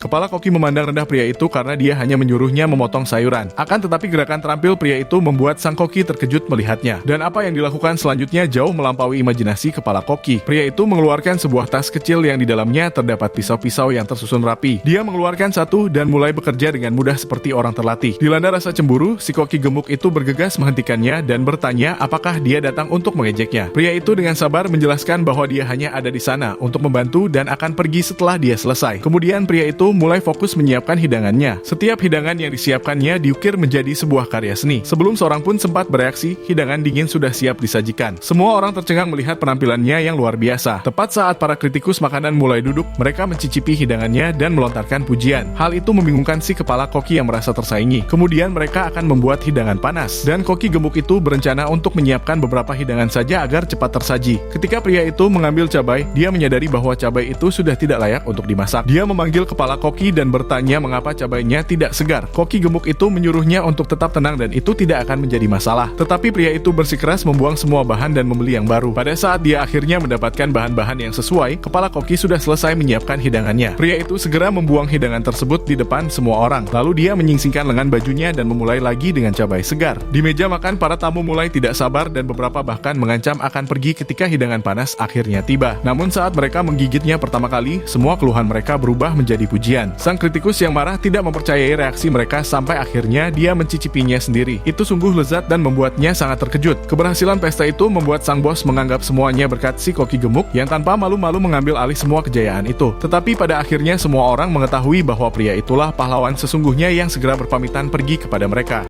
Kepala koki memandang rendah pria itu karena dia hanya menyuruhnya memotong sayuran. Akan tetapi gerakan terampil pria itu membuat sang koki terkejut melihatnya. Dan apa yang dilakukan selanjutnya jauh melampaui imajinasi kepala koki. Pria itu mengeluarkan sebuah tas kecil yang di dalamnya terdapat pisau-pisau yang tersusun rapi. Dia mengeluarkan satu dan mulai bekerja dengan mudah seperti orang terlatih. Dilanda rasa cemburu, si koki gemuk itu bergegas menghentikannya dan bertanya apakah dia datang untuk mengejeknya. Pria itu dengan sabar menjelaskan bahwa dia hanya ada di sana untuk membantu dan akan pergi setelah dia selesai. Kemudian pria itu mulai fokus menyiapkan hidangannya. Setiap hidangan yang disiapkannya diukir menjadi sebuah karya seni. Sebelum seorang pun sempat bereaksi, hidangan dingin sudah siap disajikan. Semua orang tercengang melihat penampilannya yang luar biasa. Tepat saat para kritikus makanan mulai duduk, mereka mencicipi hidangannya dan melontarkan pujian. Hal itu membingungkan si kepala koki yang merasa tersaingi. Kemudian mereka akan membuat hidangan panas. Dan koki gemuk itu berencana untuk menyiapkan beberapa hidangan saja agar cepat tersaji. Ketika pria itu mengambil cabai, dia menyadari bahwa cabai itu sudah tidak layak untuk dimasak. Dia memanggil kepala koki dan bertanya mengapa cabainya tidak segar. Koki gemuk itu menyuruhnya untuk tetap tenang dan itu tidak akan menjadi masalah. Tetapi pria itu bersikeras membuang semua bahan dan membeli yang baru. Pada saat dia akhirnya mendapatkan bahan-bahan yang sesuai, kepala koki sudah selesai menyiapkan hidangannya. Pria itu segera membuang hidangan tersebut di depan semua orang. Lalu dia menyingsingkan lengan bajunya dan memulai lagi dengan cabai segar. Di meja makan, para tamu mulai tidak sabar dan beberapa bahkan mengancam akan pergi ketika hidangan panas akhirnya tiba. Namun saat mereka menggigitnya pertama kali, semua keluhan mereka berubah menjadi pujian. Sang kritikus yang marah tidak mempercayai reaksi mereka sampai akhirnya dia mencicipinya sendiri. Itu sungguh lezat dan membuatnya sangat terkejut. Keberhasilan pesta itu membuat sang bos menganggap semuanya berkat si koki gemuk yang tanpa malu-malu mengambil alih semua kejayaan itu. Tetapi pada akhirnya semua orang mengetahui bahwa pria itulah pahlawan sesungguhnya yang segera berpamitan pergi kepada mereka.